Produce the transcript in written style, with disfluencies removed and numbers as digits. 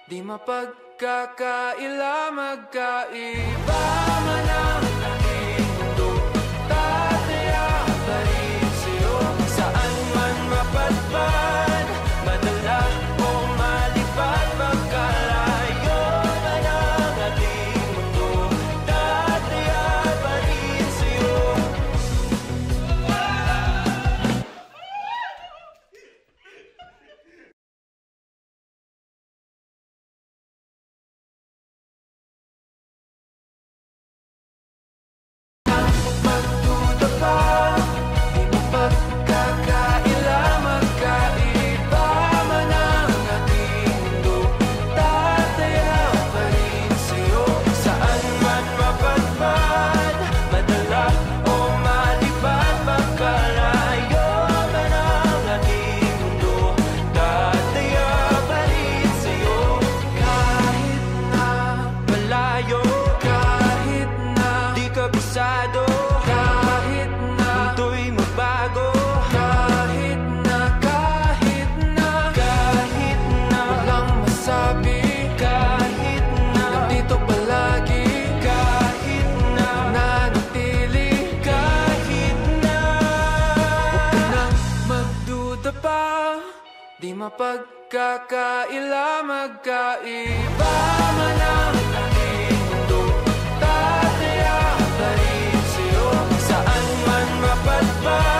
di mapagkakaila, magkaiba man ang ating mundo, tataya pa rin sa'yo. Saan man mapadpad, madala o malipad, magkalayo man ang ating mundo, tataya pa rin sa'yo. Kahit na mundo'y magbago, kahit na walang masabi, kahit na nandito palagi, kahit na nanatili, kahit na huwag ka nang magduda pa, di mapagkakaila, magkaiba man ang ating mundo, tataya pa rin sa'yo. Saan man mapadpad,